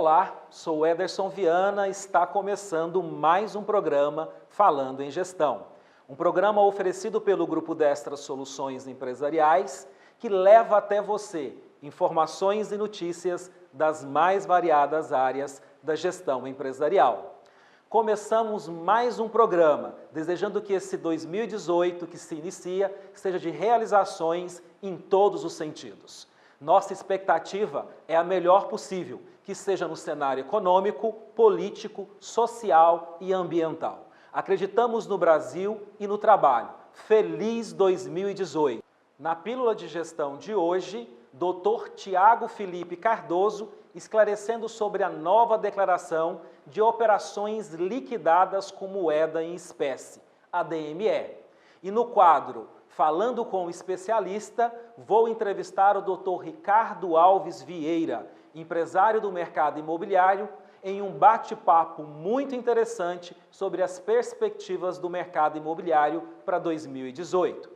Olá, sou Ederson Viana e está começando mais um programa Falando em Gestão. Um programa oferecido pelo Grupo Destra Soluções Empresariais que leva até você informações e notícias das mais variadas áreas da gestão empresarial. Começamos mais um programa, desejando que esse 2018 que se inicia seja de realizações em todos os sentidos. Nossa expectativa é a melhor possível, que seja no cenário econômico, político, social e ambiental. Acreditamos no Brasil e no trabalho. Feliz 2018! Na Pílula de Gestão de hoje, Dr. Tiago Felipe Cardoso esclarecendo sobre a nova declaração de operações liquidadas com moeda em espécie, a DME. E no quadro Falando com o Especialista, vou entrevistar o Dr. Ricardo Alves Vieira, empresário do mercado imobiliário, em um bate-papo muito interessante sobre as perspectivas do mercado imobiliário para 2018.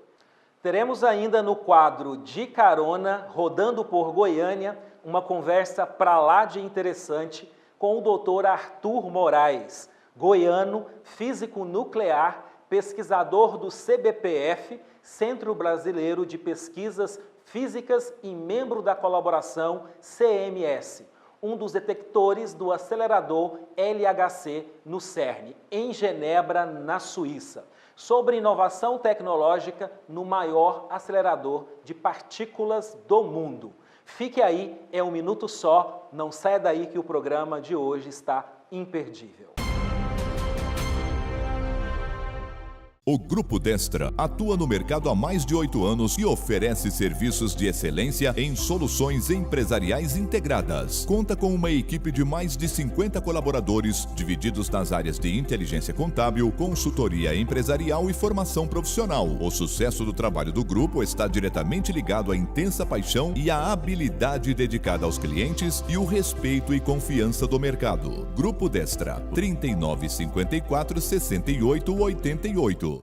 Teremos ainda no quadro De Carona, rodando por Goiânia, uma conversa pra lá de interessante com o Dr. Arthur Moraes, goiano, físico nuclear, pesquisador do CBPF, Centro Brasileiro de Pesquisas Físicas e membro da colaboração CMS, um dos detectores do acelerador LHC no CERN, em Genebra, na Suíça, sobre inovação tecnológica no maior acelerador de partículas do mundo. Fique aí, é um minuto só, não saia daí que o programa de hoje está imperdível. O Grupo Destra atua no mercado há mais de 8 anos e oferece serviços de excelência em soluções empresariais integradas. Conta com uma equipe de mais de 50 colaboradores, divididos nas áreas de inteligência contábil, consultoria empresarial e formação profissional. O sucesso do trabalho do grupo está diretamente ligado à intensa paixão e à habilidade dedicada aos clientes e o respeito e confiança do mercado. Grupo Destra, 3954 6888.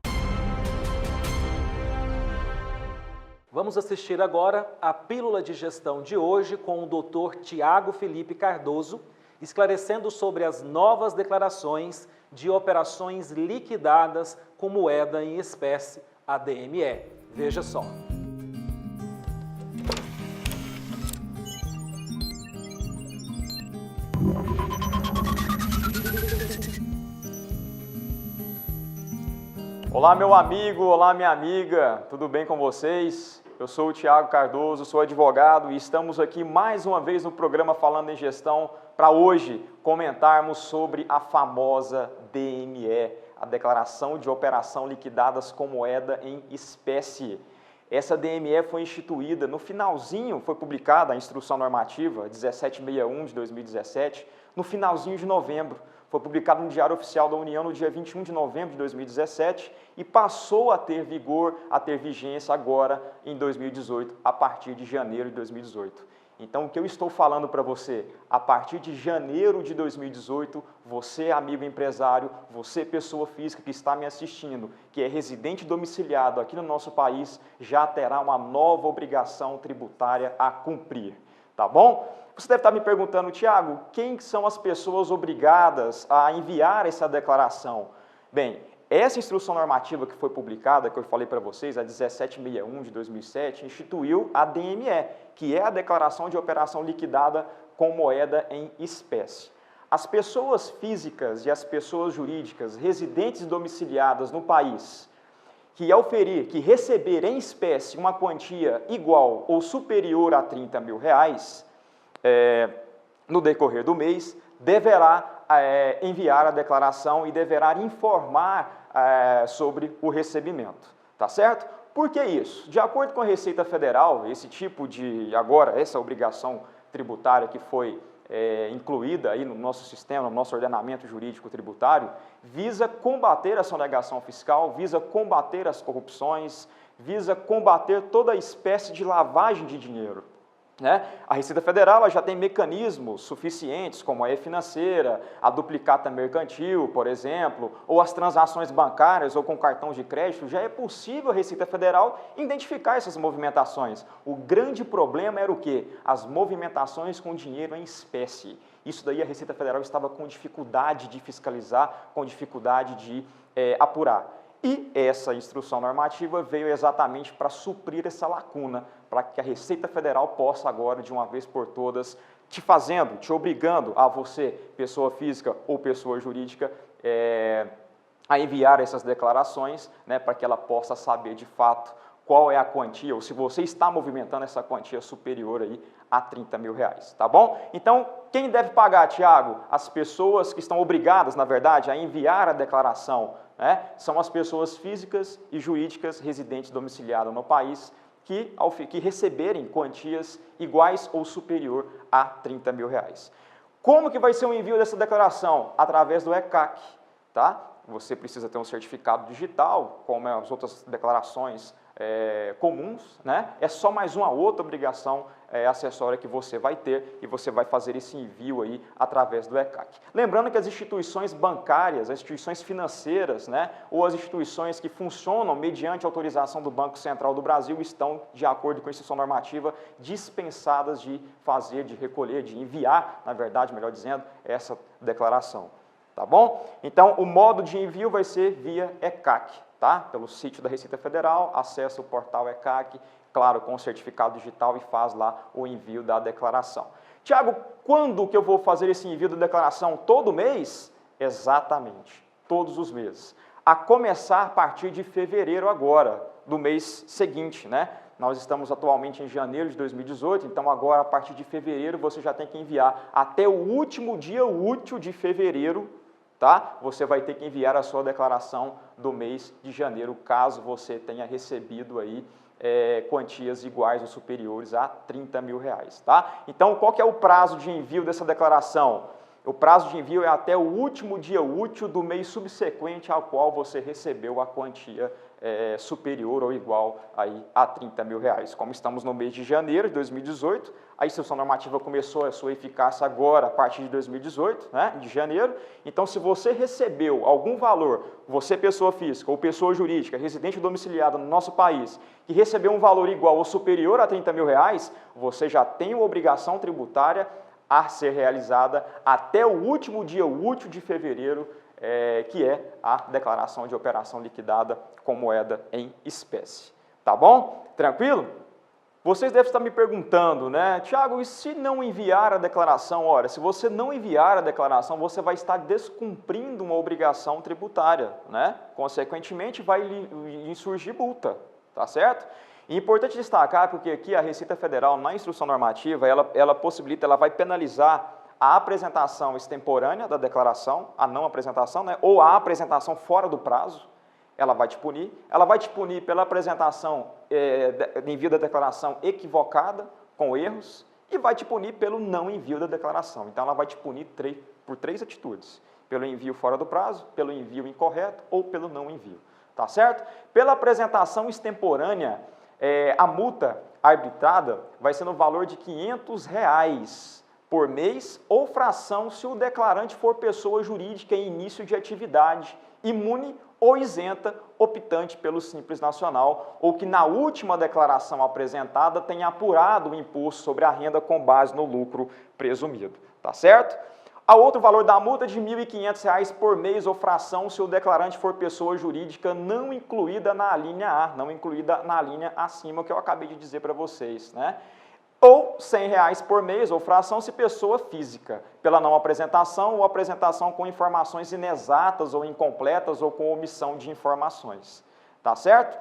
Vamos assistir agora a Pílula de Gestão de hoje com o Dr. Tiago Felipe Cardoso, esclarecendo sobre as novas declarações de operações liquidadas com moeda em espécie, a DME. Veja só. Olá, meu amigo, olá, minha amiga, tudo bem com vocês? Eu sou o Tiago Cardoso, sou advogado e estamos aqui mais uma vez no programa Falando em Gestão para hoje comentarmos sobre a famosa DME, a Declaração de Operação Liquidadas com Moeda em Espécie. Essa DME foi instituída no finalzinho, foi publicada a Instrução Normativa 1761 de 2017, no finalzinho de novembro. Foi publicado no Diário Oficial da União no dia 21 de novembro de 2017 e passou a ter vigor, a ter vigência agora em 2018, a partir de janeiro de 2018. Então, o que eu estou falando para você, a partir de janeiro de 2018, você, amigo empresário, você, pessoa física que está me assistindo, que é residente domiciliado aqui no nosso país, já terá uma nova obrigação tributária a cumprir, tá bom? Você deve estar me perguntando, Tiago, quem são as pessoas obrigadas a enviar essa declaração? Bem, essa instrução normativa que foi publicada, que eu falei para vocês, a 1761 de 2007, instituiu a DME, que é a Declaração de Operação Liquidada com Moeda em Espécie. As pessoas físicas e as pessoas jurídicas residentes domiciliadas no país que receber em espécie uma quantia igual ou superior a R$30 mil, no decorrer do mês, deverá enviar a declaração e deverá informar sobre o recebimento, tá certo? Por que isso? De acordo com a Receita Federal, essa obrigação tributária que foi incluída aí no nosso sistema, no nosso ordenamento jurídico tributário, visa combater a sonegação fiscal, visa combater as corrupções, visa combater toda espécie de lavagem de dinheiro. né? A Receita Federal ela já tem mecanismos suficientes, como a e-financeira, a duplicata mercantil, por exemplo, ou as transações bancárias ou com cartão de crédito, já é possível a Receita Federal identificar essas movimentações. O grande problema era o quê? As movimentações com dinheiro em espécie. Isso daí a Receita Federal estava com dificuldade de fiscalizar, com dificuldade de apurar. E essa instrução normativa veio exatamente para suprir essa lacuna, para que a Receita Federal possa agora, de uma vez por todas, te obrigando a você, pessoa física ou pessoa jurídica, a enviar essas declarações, né, para que ela possa saber de fato qual é a quantia, ou se você está movimentando essa quantia superior aí a R$30 mil, tá bom? Então, quem deve pagar, Tiago? As pessoas que estão obrigadas, na verdade, a enviar a declaração, né, são as pessoas físicas e jurídicas residentes domiciliadas no país que receberem quantias iguais ou superior a R$30 mil. Como que vai ser o envio dessa declaração? Através do ECAC, tá? Você precisa ter um certificado digital, como as outras declarações comuns, né? É só mais uma outra obrigação acessória que você vai ter e você vai fazer esse envio aí através do ECAC. Lembrando que as instituições bancárias, as instituições financeiras, né, ou as instituições que funcionam mediante autorização do Banco Central do Brasil estão, de acordo com a instrução normativa, dispensadas de fazer, de recolher, de enviar, na verdade, melhor dizendo, essa declaração. Tá bom? Então, o modo de envio vai ser via ECAC, tá? Pelo sítio da Receita Federal, acessa o portal ECAC, claro, com o certificado digital e faz lá o envio da declaração. Tiago, quando que eu vou fazer esse envio da declaração? Todo mês? Exatamente, todos os meses. A começar a partir de fevereiro agora, do mês seguinte, né? Nós estamos atualmente em janeiro de 2018, então agora a partir de fevereiro você já tem que enviar até o último dia útil de fevereiro, tá? Você vai ter que enviar a sua declaração do mês de janeiro, caso você tenha recebido aí quantias iguais ou superiores a R$30 mil, tá? Então, qual que é o prazo de envio dessa declaração? O prazo de envio é até o último dia útil do mês subsequente ao qual você recebeu a quantia superior ou igual aí a R$30 mil. Como estamos no mês de janeiro de 2018, a instrução normativa começou a sua eficácia agora, a partir de 2018, né, de janeiro. Então, se você recebeu algum valor, você pessoa física ou pessoa jurídica, residente domiciliada no nosso país, que recebeu um valor igual ou superior a R$30 mil, você já tem uma obrigação tributária a ser realizada até o último dia útil de fevereiro, que é a declaração de operação liquidada com moeda em espécie. Tá bom? Tranquilo? Vocês devem estar me perguntando, né? Tiago, e se não enviar a declaração? Ora, se você não enviar a declaração, você vai estar descumprindo uma obrigação tributária, né? Consequentemente, vai lhe surgir multa, tá certo? E é importante destacar, porque aqui a Receita Federal, na instrução normativa, ela vai penalizar a apresentação extemporânea da declaração, a não apresentação, né, ou a apresentação fora do prazo, ela vai te punir pela apresentação de envio da declaração equivocada, com erros, e vai te punir pelo não envio da declaração. Então, ela vai te punir por três atitudes: pelo envio fora do prazo, pelo envio incorreto ou pelo não envio. Tá certo? Pela apresentação extemporânea, a multa arbitrada vai ser no valor de R$500 por mês ou fração se o declarante for pessoa jurídica em início de atividade, imune ou isenta, optante pelo Simples Nacional, ou que na última declaração apresentada tenha apurado o imposto sobre a renda com base no lucro presumido. Tá certo? A outro valor da multa de R$ 1.500 por mês ou fração se o declarante for pessoa jurídica não incluída na linha A, não incluída na linha acima que eu acabei de dizer para vocês, né? Ou R$ 100 por mês ou fração se pessoa física, pela não apresentação ou apresentação com informações inexatas ou incompletas ou com omissão de informações. Tá certo?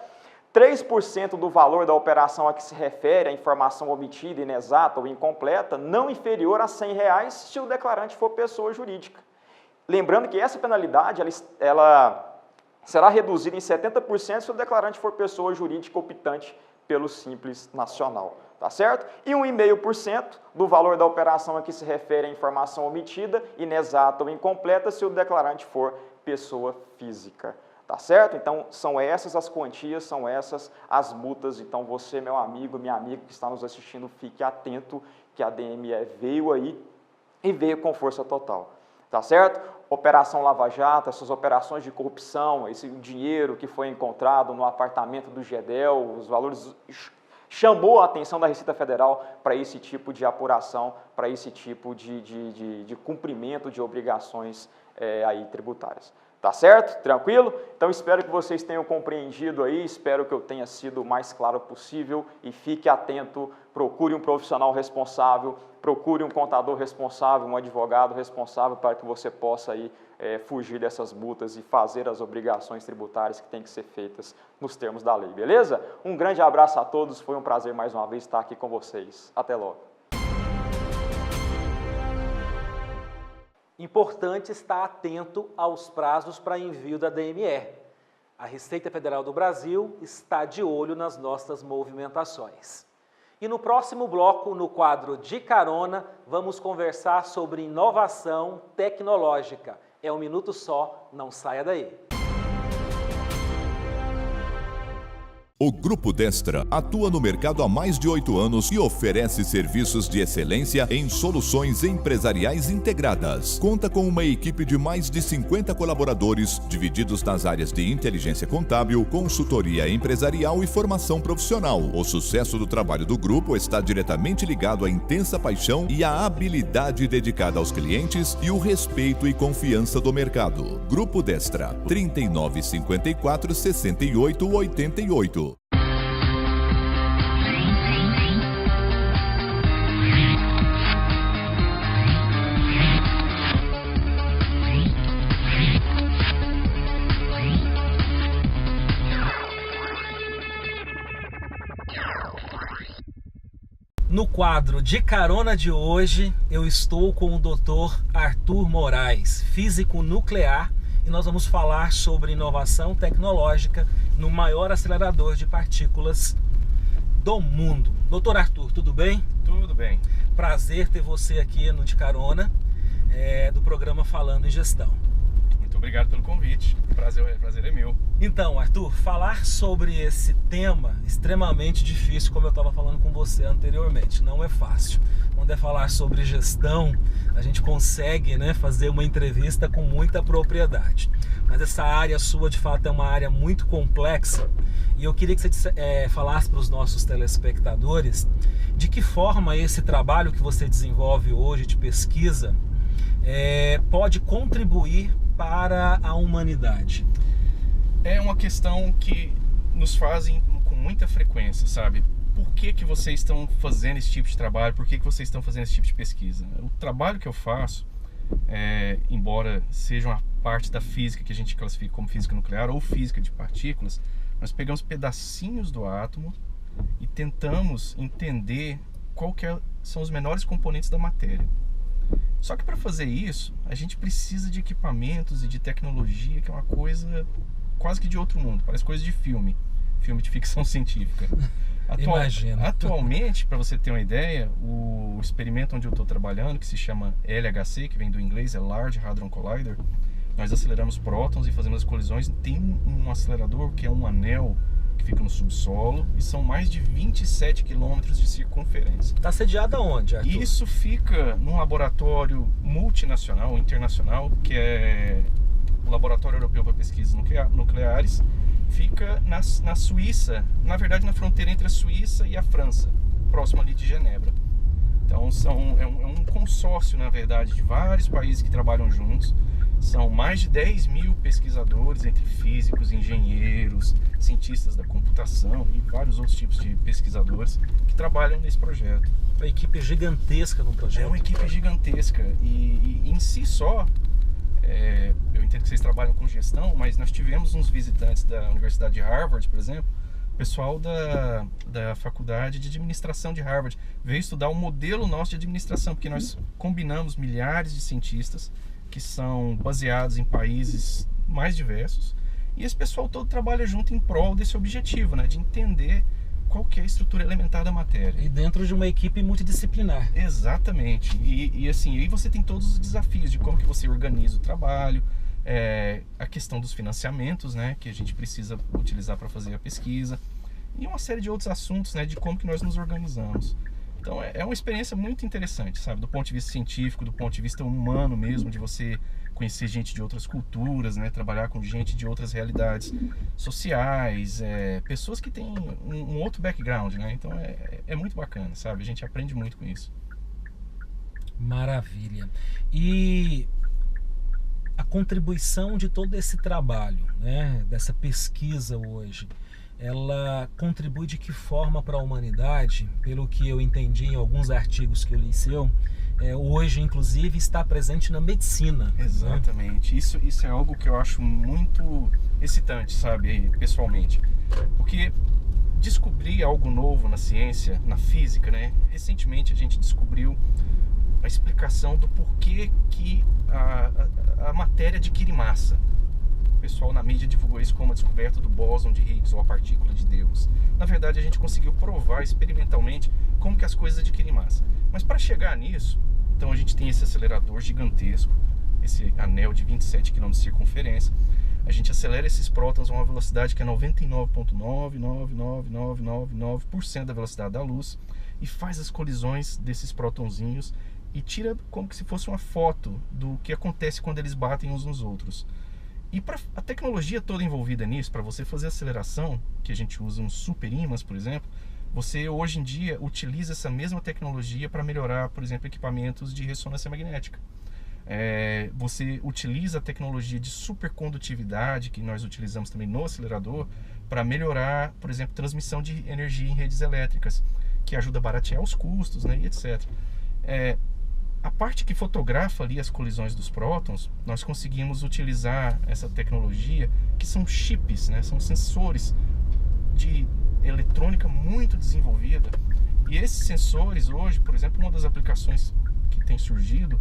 3% do valor da operação a que se refere a informação omitida, inexata ou incompleta, não inferior a R$ 100 se o declarante for pessoa jurídica. Lembrando que essa penalidade ela será reduzida em 70% se o declarante for pessoa jurídica optante pelo Simples Nacional. Tá certo? E 1,5% do valor da operação a que se refere a informação omitida, inexata ou incompleta se o declarante for pessoa física. Tá certo? Então, são essas as quantias, são essas as multas. Então, você, meu amigo, minha amiga que está nos assistindo, fique atento que a DME veio aí e veio com força total. Tá certo? Operação Lava Jato, essas operações de corrupção, esse dinheiro que foi encontrado no apartamento do Gedel, os valores... chamou a atenção da Receita Federal para esse tipo de apuração, para esse tipo de cumprimento de obrigações aí tributárias. Tá certo? Tranquilo? Então espero que vocês tenham compreendido aí, espero que eu tenha sido o mais claro possível e fique atento, procure um profissional responsável, procure um contador responsável, um advogado responsável para que você possa aí fugir dessas multas e fazer as obrigações tributárias que têm que ser feitas nos termos da lei, beleza? Um grande abraço a todos, foi um prazer mais uma vez estar aqui com vocês. Até logo. Importante estar atento aos prazos para envio da DME. A Receita Federal do Brasil está de olho nas nossas movimentações. E no próximo bloco, no quadro De Carona, vamos conversar sobre inovação tecnológica. É um minuto só, não saia daí. O Grupo Destra atua no mercado há mais de 8 anos e oferece serviços de excelência em soluções empresariais integradas. Conta com uma equipe de mais de 50 colaboradores, divididos nas áreas de inteligência contábil, consultoria empresarial e formação profissional. O sucesso do trabalho do grupo está diretamente ligado à intensa paixão e à habilidade dedicada aos clientes e o respeito e confiança do mercado. Grupo Destra, 3954 6888. No quadro De Carona de hoje, eu estou com o Dr. Arthur Moraes, físico nuclear, e nós vamos falar sobre inovação tecnológica no maior acelerador de partículas do mundo. Dr. Arthur, tudo bem? Tudo bem. Prazer ter você aqui no De Carona, do programa Falando em Gestão. Muito obrigado pelo convite. O prazer é meu. Então, Arthur, falar sobre esse tema extremamente difícil, como eu estava falando com você anteriormente, não é fácil. Quando é falar sobre gestão, a gente consegue, fazer uma entrevista com muita propriedade. Mas essa área sua, de fato, é uma área muito complexa e eu queria que você falasse para os nossos telespectadores de que forma esse trabalho que você desenvolve hoje de pesquisa pode contribuir para a humanidade. É uma questão que nos fazem com muita frequência, sabe? Por que vocês estão fazendo esse tipo de trabalho? Por que vocês estão fazendo esse tipo de pesquisa? O trabalho que eu faço, embora seja uma parte da física que a gente classifica como física nuclear ou física de partículas, nós pegamos pedacinhos do átomo e tentamos entender são os menores componentes da matéria. Só que para fazer isso, a gente precisa de equipamentos e de tecnologia, que é uma coisa quase que de outro mundo, parece coisa de filme de ficção científica. Imagina. Atualmente, para você ter uma ideia, o experimento onde eu estou trabalhando, que se chama LHC, que vem do inglês, é Large Hadron Collider, nós aceleramos prótons e fazemos as colisões. Tem um acelerador que é um anel que fica no subsolo e são mais de 27 quilômetros de circunferência. Está sediado aonde, Arthur? Isso fica num laboratório multinacional, internacional, que é o Laboratório Europeu para Pesquisas Nucleares. Fica na Suíça, na verdade na fronteira entre a Suíça e a França, próximo ali de Genebra. Então é um consórcio, na verdade, de vários países que trabalham juntos. São mais de 10 mil pesquisadores, entre físicos, engenheiros, cientistas da computação e vários outros tipos de pesquisadores que trabalham nesse projeto. Uma equipe gigantesca no projeto. É uma equipe gigantesca e em si só, eu entendo que vocês trabalham com gestão, mas nós tivemos uns visitantes da Universidade de Harvard, por exemplo, pessoal da Faculdade de Administração de Harvard, veio estudar o modelo nosso de administração, porque nós combinamos milhares de cientistas que são baseados em países mais diversos, e esse pessoal todo trabalha junto em prol desse objetivo, de entender qual que é a estrutura elementar da matéria. E dentro de uma equipe multidisciplinar. Exatamente. E assim, aí você tem todos os desafios de como que você organiza o trabalho, a questão dos financiamentos, né, que a gente precisa utilizar para fazer a pesquisa, e uma série de outros assuntos, né, de como que nós nos organizamos. Então é uma experiência muito interessante, sabe, do ponto de vista científico, do ponto de vista humano mesmo, de você conhecer gente de outras culturas, né, trabalhar com gente de outras realidades sociais, pessoas que têm um outro background, né, então é muito bacana, sabe, a gente aprende muito com isso. Maravilha. E a contribuição de todo esse trabalho, né, dessa pesquisa hoje, ela contribui de que forma para a humanidade? Pelo que eu entendi em alguns artigos que eu li seu, hoje inclusive está presente na medicina. Exatamente, né? Isso é algo que eu acho muito excitante, sabe, pessoalmente, porque descobrir algo novo na ciência, na física, né? Recentemente a gente descobriu a explicação do porquê que a matéria adquire massa. O pessoal na mídia divulgou isso como a descoberta do bóson de Higgs, ou a partícula de Deus. Na verdade, a gente conseguiu provar experimentalmente como que as coisas adquirem massa. Mas para chegar nisso, então a gente tem esse acelerador gigantesco, esse anel de 27 km de circunferência. A gente acelera esses prótons a uma velocidade que é 99,99999% da velocidade da luz, e faz as colisões desses prótonzinhos e tira como se fosse uma foto do que acontece quando eles batem uns nos outros. E para a tecnologia toda envolvida nisso, para você fazer aceleração, que a gente usa uns super ímãs, por exemplo, você hoje em dia utiliza essa mesma tecnologia para melhorar, por exemplo, equipamentos de ressonância magnética. Você utiliza a tecnologia de supercondutividade, que nós utilizamos também no acelerador, para melhorar, por exemplo, transmissão de energia em redes elétricas, que ajuda a baratear os custos, né, e etc. A parte que fotografa ali as colisões dos prótons, nós conseguimos utilizar essa tecnologia, que são chips, né? São sensores de eletrônica muito desenvolvida. E esses sensores hoje, por exemplo, uma das aplicações que tem surgido,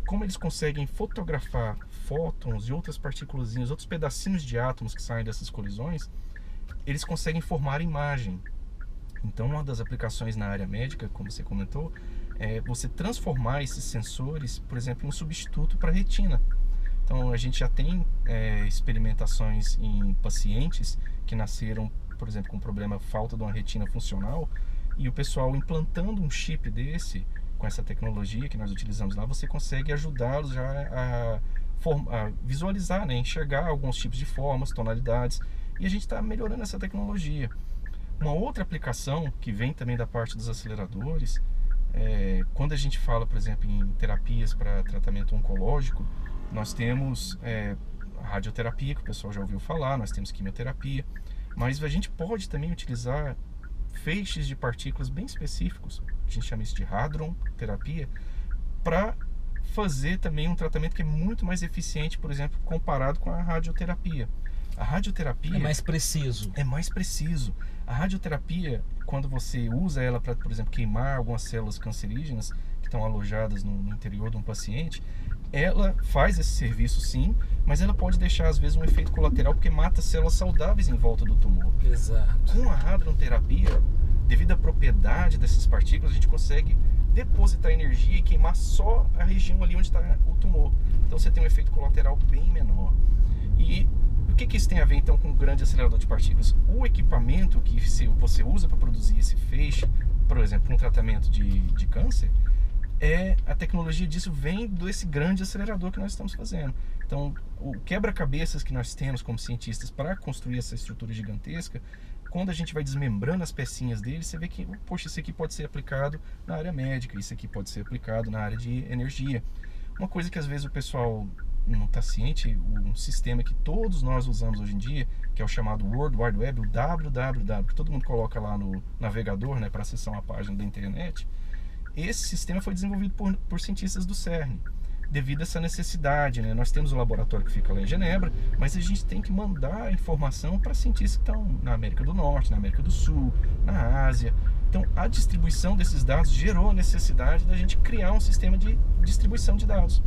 como eles conseguem fotografar fótons e outras partículas, outros pedacinhos de átomos que saem dessas colisões, eles conseguem formar imagem. Então, uma das aplicações na área médica, como você comentou, é você transformar esses sensores, por exemplo, em um substituto para a retina. Então, a gente já tem experimentações em pacientes que nasceram, por exemplo, com problema falta de uma retina funcional, e o pessoal implantando um chip desse, com essa tecnologia que nós utilizamos lá, você consegue ajudá-los já a visualizar, né, enxergar alguns tipos de formas, tonalidades, e a gente está melhorando essa tecnologia. Uma outra aplicação que vem também da parte dos aceleradores, quando a gente fala, por exemplo, em terapias para tratamento oncológico, nós temos radioterapia, que o pessoal já ouviu falar, nós temos quimioterapia, mas a gente pode também utilizar feixes de partículas bem específicos, a gente chama isso de hadron terapia, para fazer também um tratamento que é muito mais eficiente, por exemplo, comparado com a radioterapia. A radioterapia é mais preciso. É mais preciso. A radioterapia, quando você usa ela para, por exemplo, queimar algumas células cancerígenas que estão alojadas no interior de um paciente, ela faz esse serviço sim, mas ela pode deixar às vezes um efeito colateral porque mata células saudáveis em volta do tumor. Exato. Com a radioterapia, devido à propriedade dessas partículas, a gente consegue depositar energia e queimar só a região ali onde está o tumor. Então você tem um efeito colateral bem menor. E o que isso tem a ver então com o grande acelerador de partículas? O equipamento que você usa para produzir esse feixe, por exemplo, um tratamento de câncer, a tecnologia disso vem desse grande acelerador que nós estamos fazendo. Então, o quebra-cabeças que nós temos como cientistas para construir essa estrutura gigantesca, quando a gente vai desmembrando as pecinhas dele, você vê que, poxa, isso aqui pode ser aplicado na área médica, isso aqui pode ser aplicado na área de energia. Uma coisa que às vezes o pessoal não está ciente, um sistema que todos nós usamos hoje em dia, que é o chamado World Wide Web, o www, que todo mundo coloca lá no navegador, né, para acessar uma página da internet. Esse sistema foi desenvolvido por cientistas do CERN, devido a essa necessidade, né? Nós temos o laboratório que fica lá em Genebra, mas a gente tem que mandar a informação para cientistas que estão na América do Norte, na América do Sul, na Ásia. Então, a distribuição desses dados gerou a necessidade da gente criar um sistema de distribuição de dados.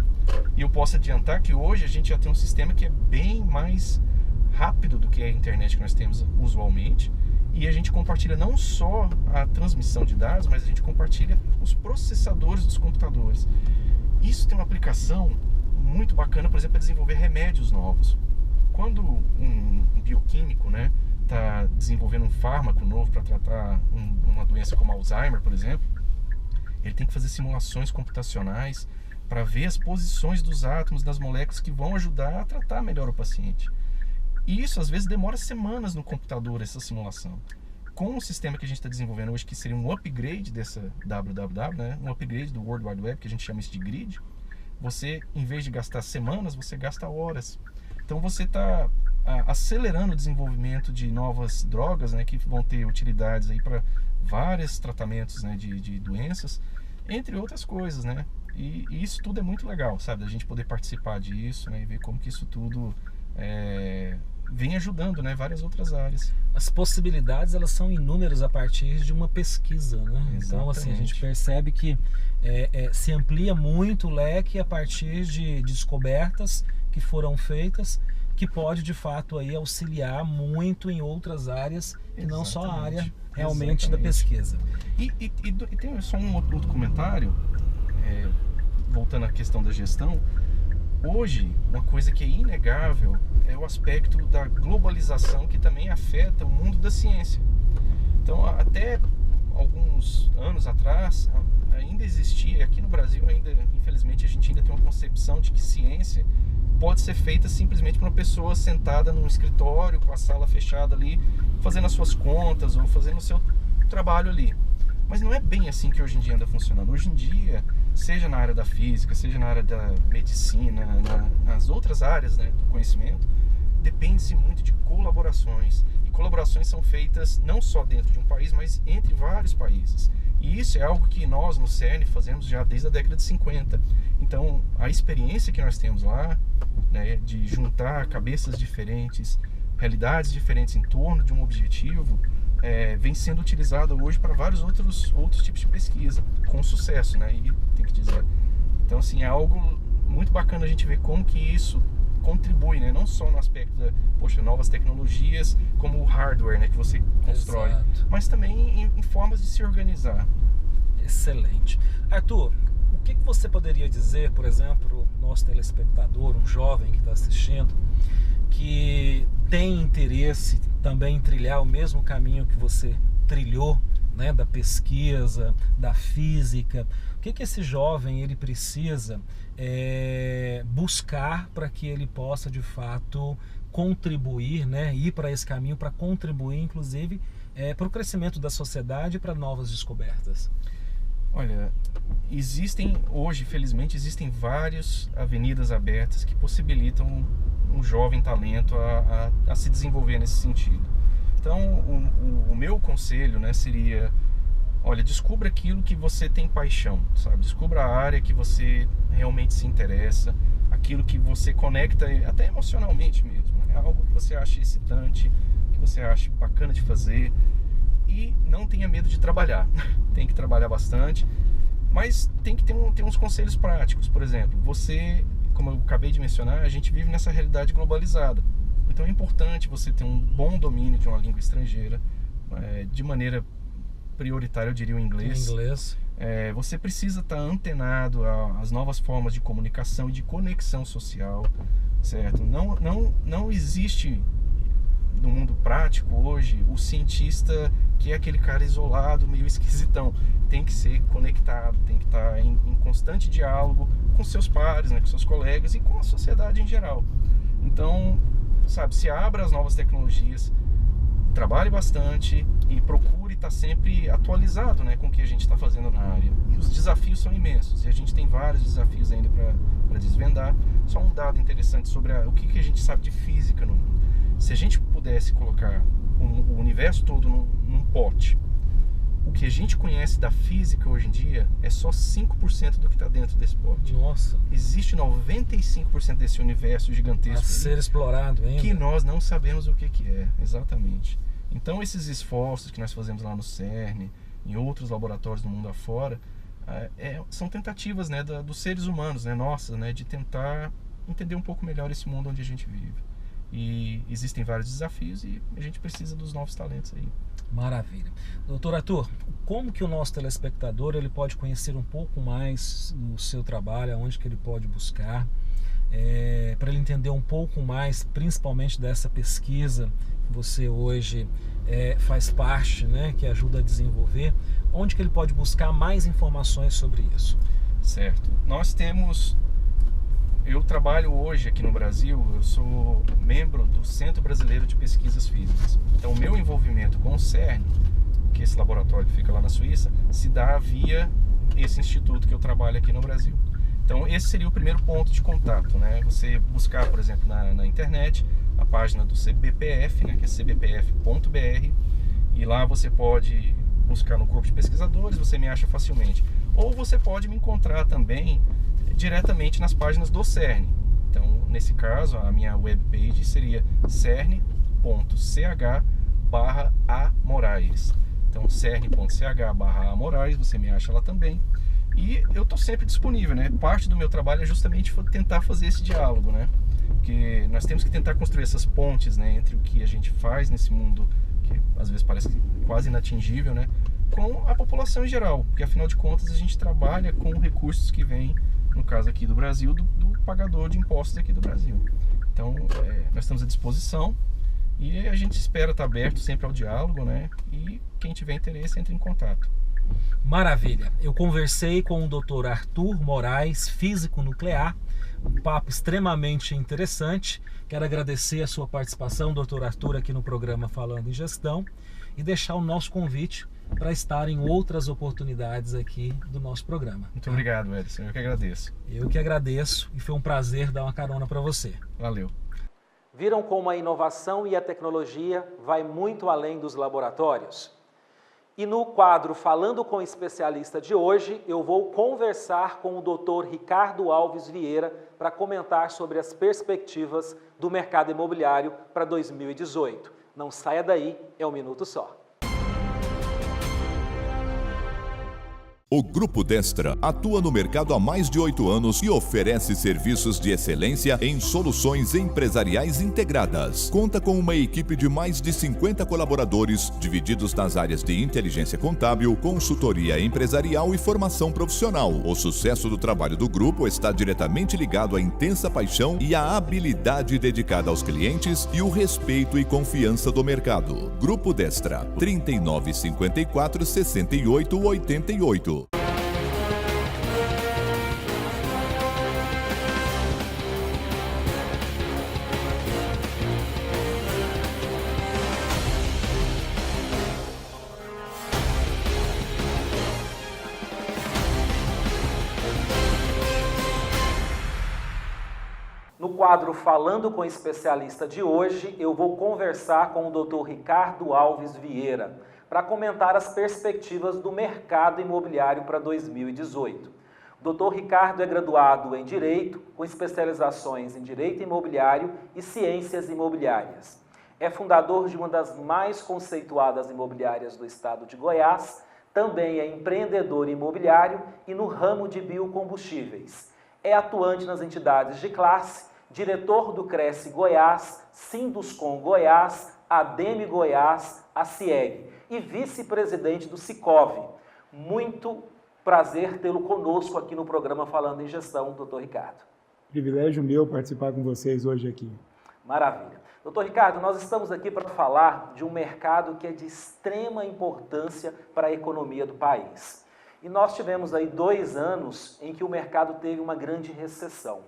E eu posso adiantar que hoje a gente já tem um sistema que é bem mais rápido do que a internet que nós temos usualmente, e a gente compartilha não só a transmissão de dados, mas a gente compartilha os processadores dos computadores. Isso tem uma aplicação muito bacana, por exemplo, é desenvolver remédios novos. Quando um bioquímico, né, está desenvolvendo um fármaco novo para tratar uma doença como Alzheimer, por exemplo, ele tem que fazer simulações computacionais para ver as posições dos átomos, das moléculas que vão ajudar a tratar melhor o paciente. E isso, às vezes, demora semanas no computador, essa simulação. Com o sistema que a gente está desenvolvendo hoje, que seria um upgrade dessa WWW, né? Um upgrade do World Wide Web, que a gente chama isso de grid, você, em vez de gastar semanas, você gasta horas. Então você está acelerando o desenvolvimento de novas drogas, né, que vão ter utilidades aí para vários tratamentos, né, de doenças, entre outras coisas, né? E isso tudo é muito legal, sabe? A gente poder participar disso, né, e ver como que isso tudo vem ajudando, né, várias outras áreas. As possibilidades, elas são inúmeras a partir de uma pesquisa, né? Então, assim, a gente percebe que se amplia muito o leque a partir de descobertas que foram feitas, que pode, de fato, aí auxiliar muito em outras áreas, e não só a área realmente da pesquisa. E tem só um outro comentário, voltando à questão da gestão. Hoje, uma coisa que é inegável é o aspecto da globalização, que também afeta o mundo da ciência. Então, até alguns anos atrás, ainda existia, aqui no Brasil ainda, infelizmente, a gente ainda tem uma concepção de que ciência pode ser feita simplesmente por uma pessoa sentada num escritório, com a sala fechada ali, fazendo as suas contas ou fazendo o seu trabalho ali. Mas não é bem assim que hoje em dia anda funcionando. Hoje em dia, seja na área da física, seja na área da medicina, nas outras áreas, né, do conhecimento, depende-se muito de colaborações. E colaborações são feitas não só dentro de um país, mas entre vários países. E isso é algo que nós, no CERN, fazemos já desde a década de 50. Então, a experiência que nós temos lá, né, de juntar cabeças diferentes, realidades diferentes em torno de um objetivo, vem sendo utilizada hoje para vários outros tipos de pesquisa, com sucesso, né? E tem que dizer. Então, assim, é algo muito bacana a gente ver como que isso contribui, né? Não só no aspecto da, novas tecnologias, como o hardware, né, que você constrói, mas também em formas de se organizar. Excelente. Arthur, o que você poderia dizer, por exemplo, nosso telespectador, um jovem que está assistindo, que tem interesse também em trilhar o mesmo caminho que você trilhou, né, da pesquisa, da física? O que esse jovem ele precisa buscar para que ele possa, de fato, contribuir, né, ir para esse caminho para contribuir, inclusive, para o crescimento da sociedade e para novas descobertas? Olha, hoje, felizmente, existem várias avenidas abertas que possibilitam um jovem talento a se desenvolver nesse sentido. Então, o meu conselho, né, seria, olha, descubra aquilo que você tem paixão, sabe? Descubra a área que você realmente se interessa, aquilo que você conecta até emocionalmente mesmo. É algo que você acha excitante, que você acha bacana de fazer. E não tenha medo de trabalhar. Tem que trabalhar bastante, mas tem que ter uns conselhos práticos. Por exemplo, você, como eu acabei de mencionar, a gente vive nessa realidade globalizada. Então é importante você ter um bom domínio de uma língua estrangeira, de maneira prioritária, eu diria o inglês. Você precisa estar antenado às novas formas de comunicação e de conexão social, certo? Não existe no mundo prático hoje o cientista que é aquele cara isolado, meio esquisitão. Tem que ser conectado, tem que estar em constante diálogo com seus pares, né, com seus colegas e com a sociedade em geral. Então, sabe, se abra às novas tecnologias, trabalhe bastante e procure estar sempre atualizado, né, com o que a gente está fazendo na área. E os desafios são imensos, e a gente tem vários desafios ainda para desvendar. Só um dado interessante sobre o que a gente sabe de física no mundo. Se a gente pudesse colocar o universo todo num pote, o que a gente conhece da física hoje em dia é só 5% do que está dentro desse pote. Nossa! Existe 95% desse universo gigantesco a ser explorado ainda, que nós não sabemos o que é, exatamente. Então esses esforços que nós fazemos lá no CERN, em outros laboratórios do mundo afora, são tentativas, né, dos seres humanos, né, nossas, né, de tentar entender um pouco melhor esse mundo onde a gente vive. E existem vários desafios e a gente precisa dos novos talentos aí. Maravilha. Doutor Arthur, como que o nosso telespectador ele pode conhecer um pouco mais o seu trabalho, aonde que ele pode buscar? para ele entender um pouco mais, principalmente dessa pesquisa que você hoje faz parte, né, que ajuda a desenvolver, onde que ele pode buscar mais informações sobre isso? Certo. Eu trabalho hoje aqui no Brasil, eu sou membro do Centro Brasileiro de Pesquisas Físicas. Então, o meu envolvimento com o CERN, que é esse laboratório que fica lá na Suíça, se dá via esse instituto que eu trabalho aqui no Brasil. Então, esse seria o primeiro ponto de contato, né? Você buscar, por exemplo, na internet, a página do CBPF, né, que é cbpf.br, e lá você pode buscar no corpo de pesquisadores, você me acha facilmente. Ou você pode me encontrar também diretamente nas páginas do CERN. Então, nesse caso, a minha webpage seria cern.ch/amoraes. Então, cern.ch/amoraes, você me acha lá também. E eu estou sempre disponível, né? Parte do meu trabalho é justamente tentar fazer esse diálogo, né? Porque nós temos que tentar construir essas pontes, né, entre o que a gente faz nesse mundo, que às vezes parece quase inatingível, né, com a população em geral. Porque, afinal de contas, a gente trabalha com recursos que vêm, no caso aqui do Brasil, do pagador de impostos aqui do Brasil. Então, nós estamos à disposição e a gente espera estar aberto sempre ao diálogo, né? E quem tiver interesse, entre em contato. Maravilha. Eu conversei com o Dr. Arthur Moraes, físico nuclear, um papo extremamente interessante. Quero agradecer a sua participação, Dr. Arthur, aqui no programa Falando em Gestão, e deixar o nosso convite para estar em outras oportunidades aqui do nosso programa. Muito obrigado, Edson. Eu que agradeço. Eu que agradeço e foi um prazer dar uma carona para você. Valeu. Viram como a inovação e a tecnologia vai muito além dos laboratórios? E no quadro Falando com o Especialista de hoje, eu vou conversar com o Dr. Ricardo Alves Vieira para comentar sobre as perspectivas do mercado imobiliário para 2018. Não saia daí, é um minuto só. O Grupo Destra atua no mercado há mais de 8 anos e oferece serviços de excelência em soluções empresariais integradas. Conta com uma equipe de mais de 50 colaboradores, divididos nas áreas de inteligência contábil, consultoria empresarial e formação profissional. O sucesso do trabalho do grupo está diretamente ligado à intensa paixão e à habilidade dedicada aos clientes e o respeito e confiança do mercado. Grupo Destra, 3954 6888. No quadro Falando com o Especialista de hoje, eu vou conversar com o Dr. Ricardo Alves Vieira para comentar as perspectivas do mercado imobiliário para 2018. O Dr. Ricardo é graduado em Direito, com especializações em Direito Imobiliário e Ciências Imobiliárias. É fundador de uma das mais conceituadas imobiliárias do estado de Goiás, também é empreendedor imobiliário e no ramo de biocombustíveis. É atuante nas entidades de classe, diretor do Cresce Goiás, Sinduscom Goiás, ADEME Goiás, a CIEG e vice-presidente do Sicov. Muito prazer tê-lo conosco aqui no programa Falando em Gestão, doutor Ricardo. Privilégio meu participar com vocês hoje aqui. Maravilha. Doutor Ricardo, nós estamos aqui para falar de um mercado que é de extrema importância para a economia do país. E nós tivemos aí 2 anos em que o mercado teve uma grande recessão.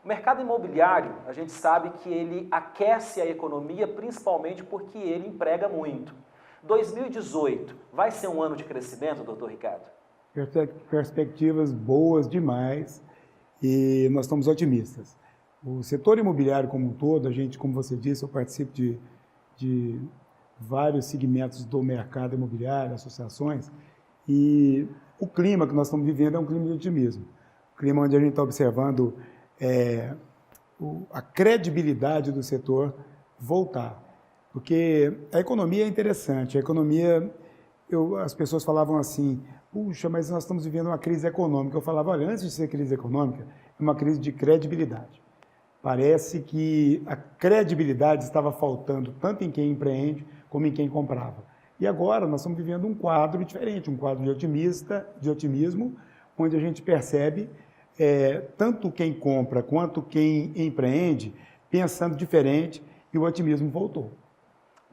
O mercado imobiliário, a gente sabe que ele aquece a economia principalmente porque ele emprega muito. 2018 vai ser um ano de crescimento, doutor Ricardo? Perspectivas boas demais e nós estamos otimistas. O setor imobiliário como um todo, a gente, como você disse, eu participo de vários segmentos do mercado imobiliário, associações, e o clima que nós estamos vivendo é um clima de otimismo. Um clima onde a gente está observando a credibilidade do setor voltar. Porque a economia é interessante, a economia, as pessoas falavam assim, puxa, mas nós estamos vivendo uma crise econômica. Eu falava, olha, antes de ser crise econômica, é uma crise de credibilidade. Parece que a credibilidade estava faltando tanto em quem empreende como em quem comprava. E agora nós estamos vivendo um quadro diferente, um quadro de otimismo, onde a gente percebe tanto quem compra quanto quem empreende pensando diferente e o otimismo voltou.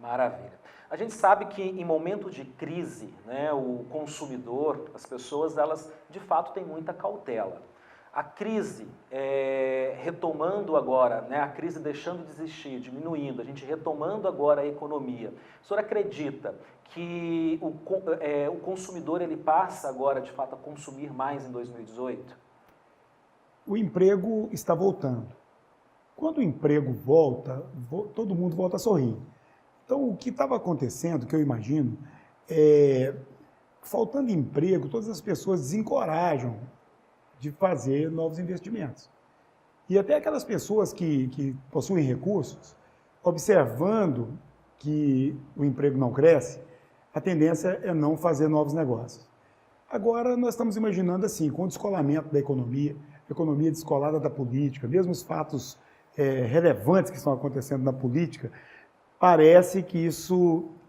Maravilha. A gente sabe que em momento de crise, né, o consumidor, as pessoas, elas de fato têm muita cautela. A crise, retomando agora, né, a crise deixando de existir, diminuindo, a gente retomando agora a economia, o senhor acredita que o consumidor ele passa agora de fato a consumir mais em 2018? O emprego está voltando. Quando o emprego volta, todo mundo volta a sorrir. Então, o que estava acontecendo, que eu imagino, faltando emprego, todas as pessoas desencorajam de fazer novos investimentos. E até aquelas pessoas que possuem recursos, observando que o emprego não cresce, a tendência é não fazer novos negócios. Agora, nós estamos imaginando assim, com o descolamento da economia, a economia descolada da política, mesmo os fatos relevantes que estão acontecendo na política, parece que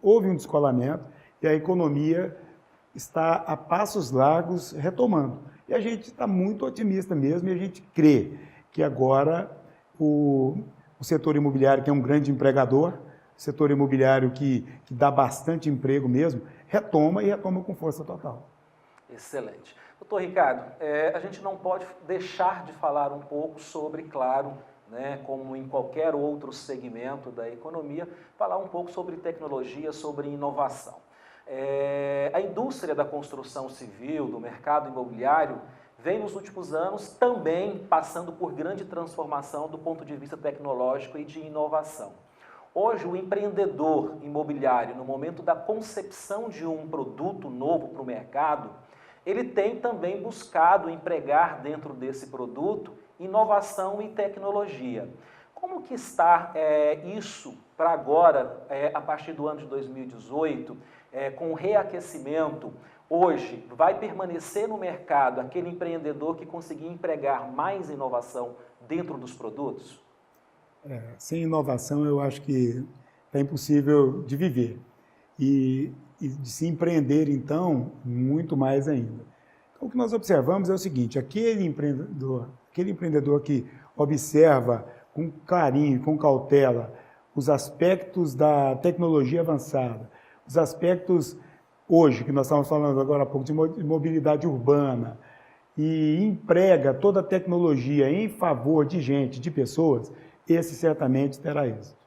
houve um descolamento e a economia está a passos largos retomando. E a gente está muito otimista mesmo e a gente crê que agora o setor imobiliário, que é um grande empregador, o setor imobiliário que dá bastante emprego mesmo, retoma com força total. Excelente. Doutor Ricardo, a gente não pode deixar de falar um pouco sobre, claro, né, como em qualquer outro segmento da economia, falar um pouco sobre tecnologia, sobre inovação. A indústria da construção civil, do mercado imobiliário, vem nos últimos anos também passando por grande transformação do ponto de vista tecnológico e de inovação. Hoje, o empreendedor imobiliário, no momento da concepção de um produto novo para o mercado, ele tem também buscado empregar dentro desse produto inovação e tecnologia. Como que está isso para agora, a partir do ano de 2018, com o reaquecimento? Hoje, vai permanecer no mercado aquele empreendedor que conseguir empregar mais inovação dentro dos produtos? Sem inovação, eu acho que é impossível de viver. E de se empreender, então, muito mais ainda. Então, o que nós observamos é o seguinte, aquele empreendedor que observa com carinho, com cautela, os aspectos da tecnologia avançada, os aspectos, hoje, que nós estamos falando agora há pouco, de mobilidade urbana, e emprega toda a tecnologia em favor de gente, de pessoas, esse certamente terá êxito.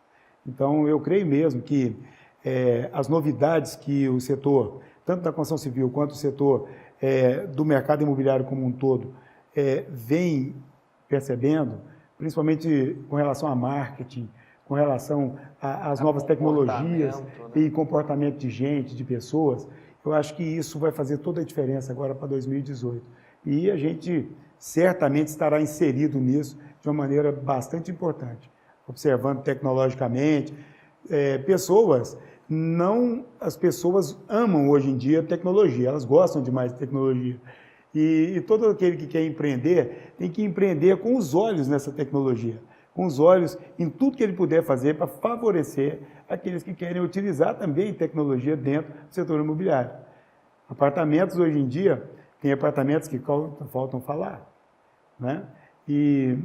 Então, eu creio mesmo que as novidades que o setor, tanto da construção civil quanto o setor do mercado imobiliário como um todo, vem percebendo, principalmente com relação a marketing, com relação às novas tecnologias, né, e comportamento de gente, de pessoas, eu acho que isso vai fazer toda a diferença agora para 2018. E a gente certamente estará inserido nisso de uma maneira bastante importante, observando tecnologicamente. As pessoas amam hoje em dia tecnologia, elas gostam demais de tecnologia. E todo aquele que quer empreender, tem que empreender com os olhos nessa tecnologia, com os olhos em tudo que ele puder fazer para favorecer aqueles que querem utilizar também tecnologia dentro do setor imobiliário. Apartamentos hoje em dia, tem apartamentos que faltam falar, né? E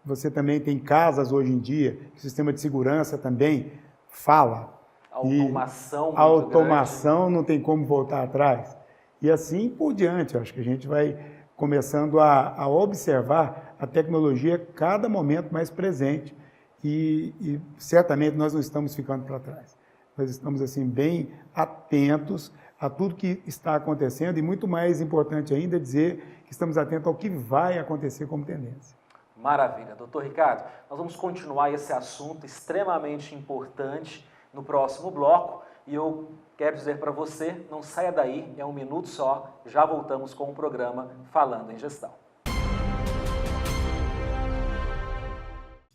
você também tem casas hoje em dia, o sistema de segurança também fala. A automação não tem como voltar atrás. E assim por diante, acho que a gente vai começando a observar a tecnologia cada momento mais presente e certamente nós não estamos ficando para trás. Nós estamos assim bem atentos a tudo que está acontecendo e muito mais importante ainda dizer que estamos atentos ao que vai acontecer como tendência. Maravilha. Doutor Ricardo, nós vamos continuar esse assunto extremamente importante no próximo bloco e eu quero dizer para você, não saia daí, é um minuto só, já voltamos com o programa Falando em Gestão.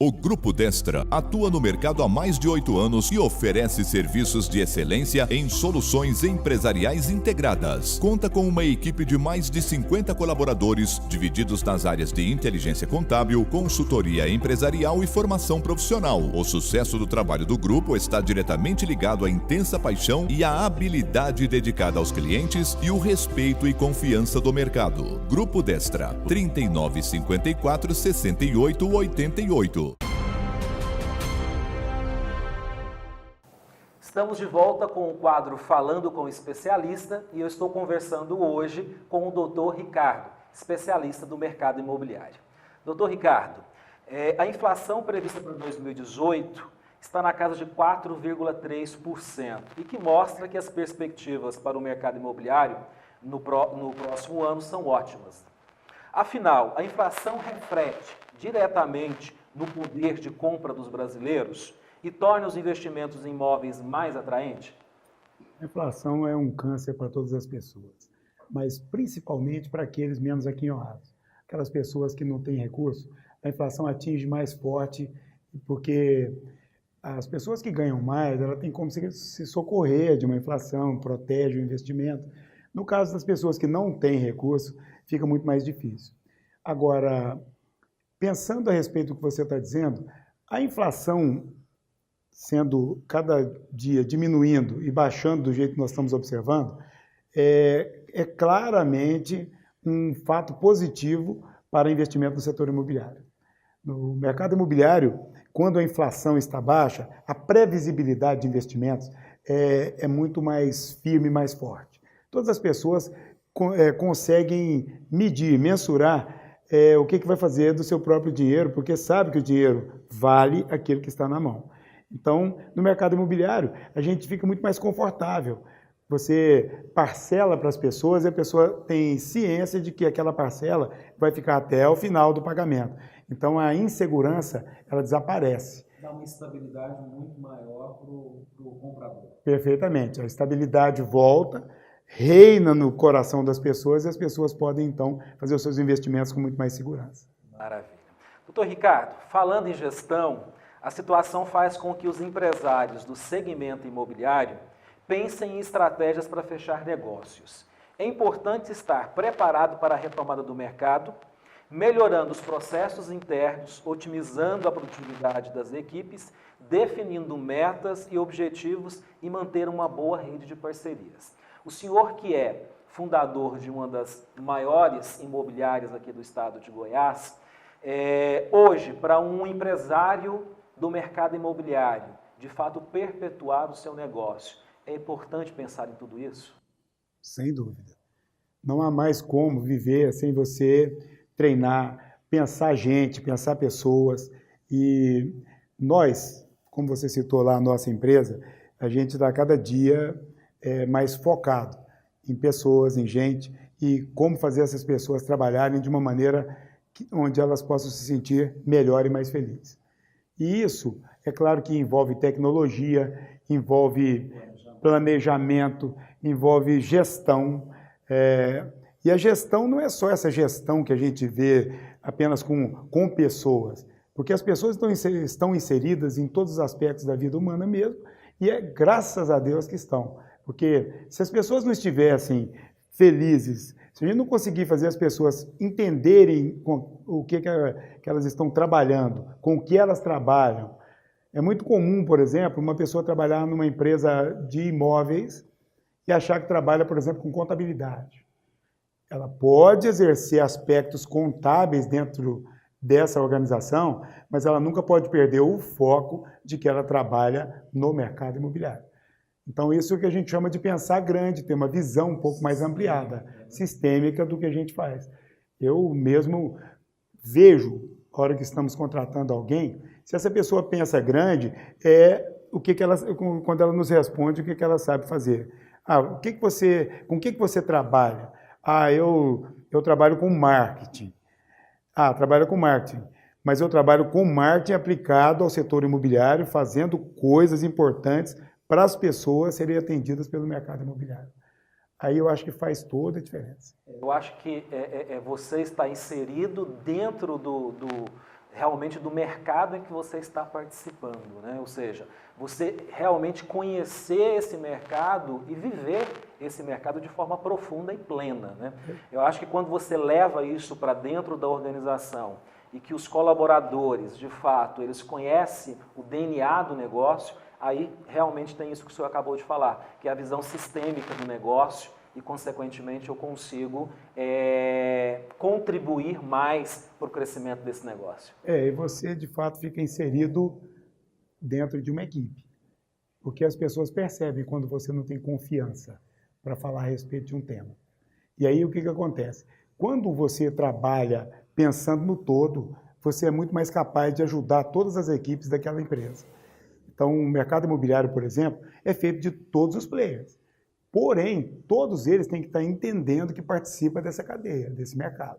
O Grupo Destra atua no mercado há mais de 8 anos e oferece serviços de excelência em soluções empresariais integradas. Conta com uma equipe de mais de 50 colaboradores, divididos nas áreas de inteligência contábil, consultoria empresarial e formação profissional. O sucesso do trabalho do grupo está diretamente ligado à intensa paixão e à habilidade dedicada aos clientes e o respeito e confiança do mercado. Grupo Destra, 3954 68 88. Estamos de volta com o quadro Falando com o Especialista e eu estou conversando hoje com o Dr. Ricardo, especialista do mercado imobiliário. Dr. Ricardo, a inflação prevista para 2018 está na casa de 4,3% e que mostra que as perspectivas para o mercado imobiliário no próximo ano são ótimas. Afinal, a inflação reflete diretamente no poder de compra dos brasileiros e torna os investimentos em imóveis mais atraentes? A inflação é um câncer para todas as pessoas, mas principalmente para aqueles menos aquinhoados. Aquelas pessoas que não têm recurso, a inflação atinge mais forte, porque as pessoas que ganham mais, ela tem como se socorrer de uma inflação, protege o investimento. No caso das pessoas que não têm recurso, fica muito mais difícil. Agora, pensando a respeito do que você está dizendo, a inflação sendo cada dia diminuindo e baixando do jeito que nós estamos observando, é claramente um fato positivo para investimento no setor imobiliário. No mercado imobiliário, quando a inflação está baixa, a previsibilidade de investimentos é muito mais firme e mais forte. Todas as pessoas conseguem medir, mensurar o que vai fazer do seu próprio dinheiro, porque sabe que o dinheiro vale aquilo que está na mão. Então, no mercado imobiliário, a gente fica muito mais confortável. Você parcela para as pessoas e a pessoa tem ciência de que aquela parcela vai ficar até o final do pagamento. Então, a insegurança, ela desaparece. Dá uma estabilidade muito maior para o comprador. Perfeitamente. A estabilidade volta, reina no coração das pessoas e as pessoas podem, então, fazer os seus investimentos com muito mais segurança. Maravilha. Doutor Ricardo, falando em gestão, a situação faz com que os empresários do segmento imobiliário pensem em estratégias para fechar negócios. É importante estar preparado para a retomada do mercado, melhorando os processos internos, otimizando a produtividade das equipes, definindo metas e objetivos e manter uma boa rede de parcerias. O senhor, que é fundador de uma das maiores imobiliárias aqui do estado de Goiás, hoje, para um empresário do mercado imobiliário, de fato, perpetuar o seu negócio, é importante pensar em tudo isso? Sem dúvida. Não há mais como viver sem você treinar, pensar gente, pensar pessoas. E nós, como você citou lá, a nossa empresa, a gente está cada dia mais focado em pessoas, em gente, e como fazer essas pessoas trabalharem de uma maneira onde elas possam se sentir melhor e mais felizes. E isso, é claro que envolve tecnologia, envolve planejamento, envolve gestão. E a gestão não é só essa gestão que a gente vê apenas com pessoas, porque as pessoas estão inseridas em todos os aspectos da vida humana mesmo, e é graças a Deus que estão. Porque se as pessoas não estivessem felizes, se a gente não conseguir fazer as pessoas entenderem o que elas estão trabalhando, com o que elas trabalham. É muito comum, por exemplo, uma pessoa trabalhar numa empresa de imóveis e achar que trabalha, por exemplo, com contabilidade. Ela pode exercer aspectos contábeis dentro dessa organização, mas ela nunca pode perder o foco de que ela trabalha no mercado imobiliário. Então, isso é o que a gente chama de pensar grande, ter uma visão um pouco mais ampliada, sistêmica do que a gente faz. Eu mesmo vejo, na hora que estamos contratando alguém, se essa pessoa pensa grande, quando ela nos responde, o que ela sabe fazer. Com o que você trabalha? Eu trabalho com marketing. Trabalho com marketing. Mas eu trabalho com marketing aplicado ao setor imobiliário, fazendo coisas importantes para as pessoas serem atendidas pelo mercado imobiliário. Aí eu acho que faz toda a diferença. Eu acho que você está inserido dentro do realmente do mercado em que você está participando, né? Ou seja, você realmente conhecer esse mercado e viver esse mercado de forma profunda e plena, né? Eu acho que quando você leva isso para dentro da organização e que os colaboradores, de fato, eles conhecem o DNA do negócio, aí realmente tem isso que o senhor acabou de falar, que é a visão sistêmica do negócio e, consequentemente, eu consigo contribuir mais para o crescimento desse negócio. E você, de fato, fica inserido dentro de uma equipe, porque as pessoas percebem quando você não tem confiança para falar a respeito de um tema. E aí o que acontece? Quando você trabalha pensando no todo, você é muito mais capaz de ajudar todas as equipes daquela empresa. Então, o mercado imobiliário, por exemplo, é feito de todos os players. Porém, todos eles têm que estar entendendo que participa dessa cadeia, desse mercado.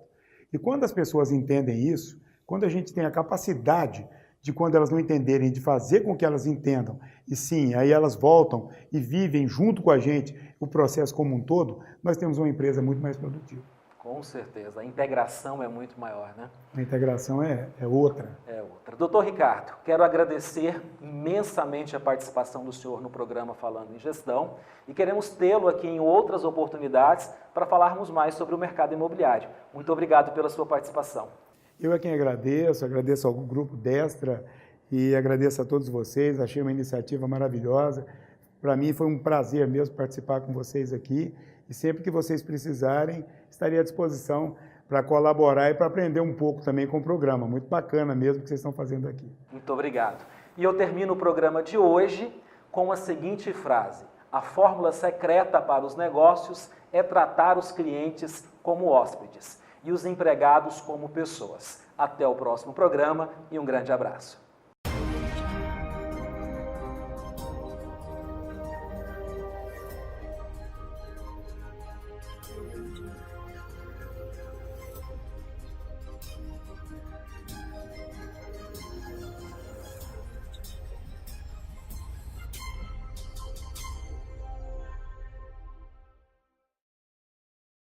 E quando as pessoas entendem isso, quando a gente tem a capacidade de, quando elas não entenderem, de fazer com que elas entendam, e sim, aí elas voltam e vivem junto com a gente o processo como um todo, nós temos uma empresa muito mais produtiva. Com certeza, a integração é muito maior, né? A integração é outra. É outra. Doutor Ricardo, quero agradecer imensamente a participação do senhor no programa Falando em Gestão e queremos tê-lo aqui em outras oportunidades para falarmos mais sobre o mercado imobiliário. Muito obrigado pela sua participação. Eu é quem agradeço ao Grupo Destra e agradeço a todos vocês, achei uma iniciativa maravilhosa. Para mim foi um prazer mesmo participar com vocês aqui e sempre que vocês precisarem, estarei à disposição para colaborar e para aprender um pouco também com o programa. Muito bacana mesmo o que vocês estão fazendo aqui. Muito obrigado. E eu termino o programa de hoje com a seguinte frase: a fórmula secreta para os negócios é tratar os clientes como hóspedes e os empregados como pessoas. Até o próximo programa e um grande abraço.